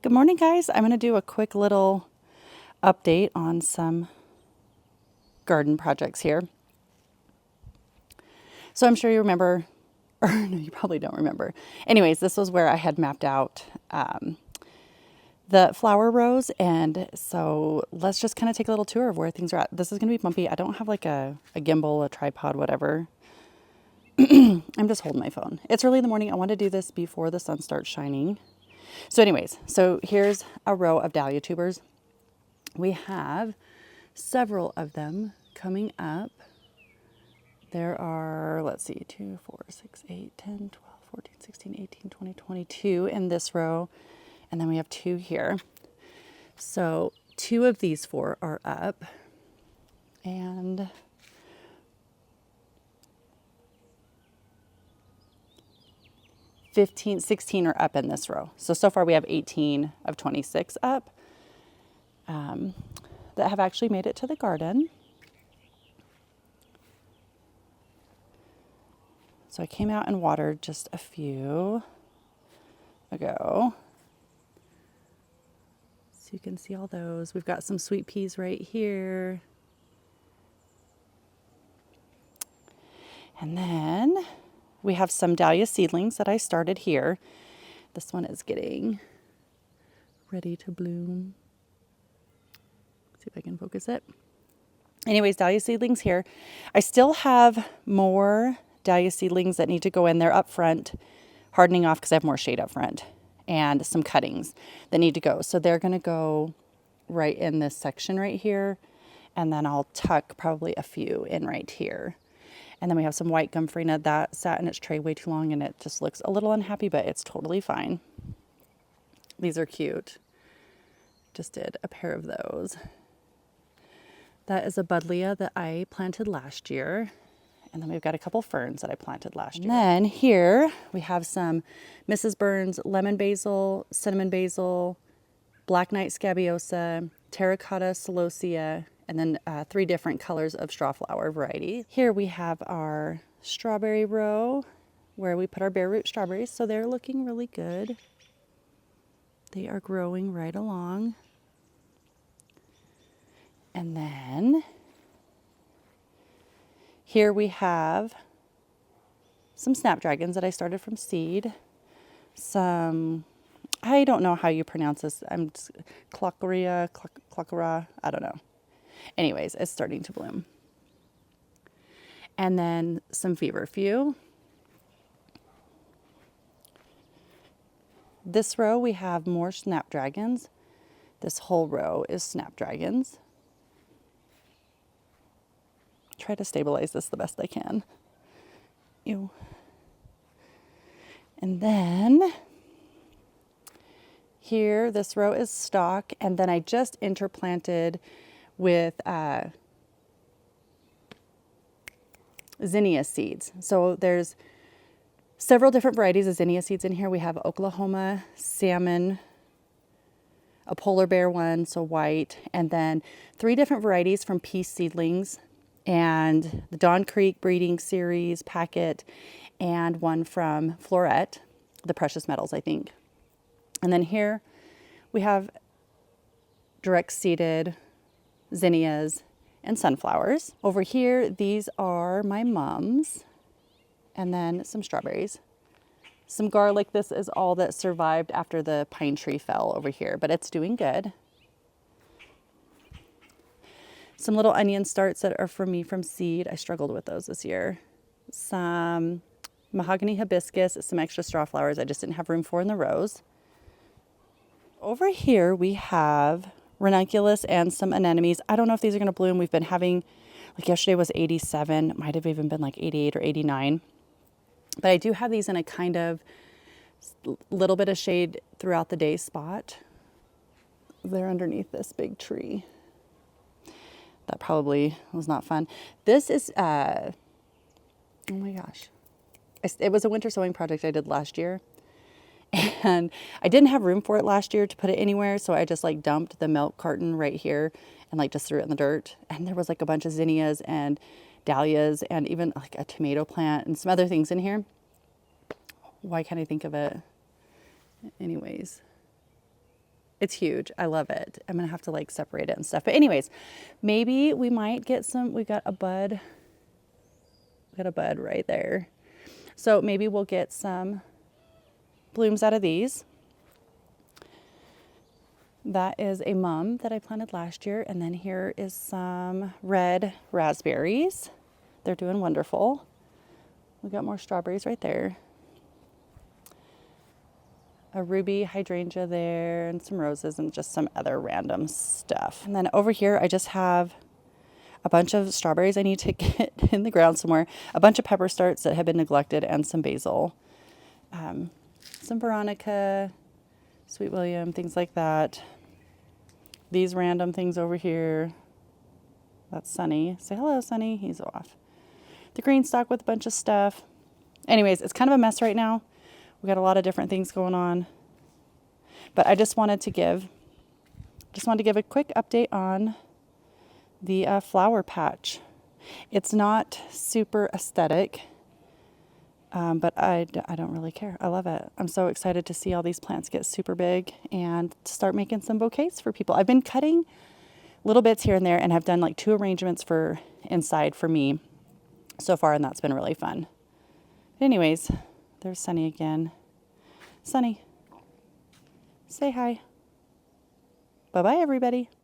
Good morning, guys. I'm going to do a quick little update on some garden projects here. So I'm sure you remember, or no, you probably don't remember. Anyways, this was where I had mapped out the flower rows. And so let's just kind of take a little tour of where things are at. This is going to be bumpy. I don't have like a gimbal, a tripod, whatever. I'm just holding my phone. It's early in the morning. I want to do this before the sun starts shining. So anyways, so here's a row of dahlia tubers. We have several of them coming up. There are, let's see, 2, 4, 6, 8, 10, 12, 14, 16, 18, 20, 22 in this row. And then we have 2 here. So 2 of these 4 are up. And $15, $16 are up in this row. So far we have 18 of 26 up that have actually made it to the garden. So I came out and watered just a few ago. So you can see all those. We've got some sweet peas right here. And then we have some dahlia seedlings that I started here. This one is getting ready to bloom. Let's see if I can focus it. Anyways, dahlia seedlings here. I still have more dahlia seedlings that need to go in there up front, hardening off because I have more shade up front, and some cuttings that need to go. So they're going to go right in this section right here, and then I'll tuck probably a few in right here. And then we have some white gomphrena that sat in its tray way too long and it just looks a little unhappy, but it's totally fine. These are cute. Just did a pair of those. That is a buddleia that I planted last year. And then we've got a couple ferns that I planted last year. And then here we have some Mrs. Burns lemon basil, cinnamon basil, black knight scabiosa, terracotta celosia, and then 3 different colors of strawflower variety. Here we have our strawberry row where we put our bare root strawberries. So they're looking really good. They are growing right along. And then here we have some snapdragons that I started from seed. Some, I don't know how you pronounce this. I'm clocaria, I don't know. Anyways, it's starting to bloom. And then some feverfew. This row we have more snapdragons. This whole row is snapdragons. Try to stabilize this the best I can. Ew. And then here, this row is stock, and then I just interplanted with zinnia seeds. So there's several different varieties of zinnia seeds in here. We have Oklahoma salmon, a polar bear one, so white, and then 3 different varieties from Peace Seedlings, and the Dawn Creek Breeding Series packet, and one from Floret, the Precious Metals, I think. And then here we have direct seeded zinnias and sunflowers. Over here, these are my mums, and then some strawberries. Some garlic. This is all that survived after the pine tree fell over here, but it's doing good. Some little onion starts that are from me from seed. I struggled with those this year. Some mahogany hibiscus, some extra straw flowers I just didn't have room for in the rows. Over here we have ranunculus and some anemones. I don't know if these are going to bloom. We've been having, like yesterday was 87, might have even been like 88 or 89. But I do have these in a kind of little bit of shade throughout the day spot. They're underneath this big tree. That probably was not fun. This is, oh my gosh. It was a winter sowing project I did last year. And I didn't have room for it last year to put it anywhere. So I just like dumped the milk carton right here and like just threw it in the dirt. And there was like a bunch of zinnias and dahlias and even like a tomato plant and some other things in here. Why can't I think of it? Anyways. It's huge. I love it. I'm gonna have to like separate it and stuff. But anyways, maybe we might get some, we got a bud right there. So maybe we'll get some blooms out of these. That is a mum that I planted last year. And then here is some red raspberries. They're doing wonderful. We got more strawberries right there. A ruby hydrangea there and some roses and just some other random stuff. And then over here, I just have a bunch of strawberries I need to get in the ground somewhere, a bunch of pepper starts that have been neglected, and some basil, some veronica, sweet William, things like that. These random things over here. That's Sunny. Say hello, Sunny. He's off. The green stalk with a bunch of stuff. Anyways, it's kind of a mess right now. We got a lot of different things going on, but I just wanted to give a quick update on the flower patch. It's not super aesthetic, but I don't really care. I love it. I'm so excited to see all these plants get super big and start making some bouquets for people. I've been cutting little bits here and there and have done like 2 arrangements for inside for me so far, and that's been really fun. Anyways, there's Sunny again. Sunny, say hi. Bye-bye, everybody.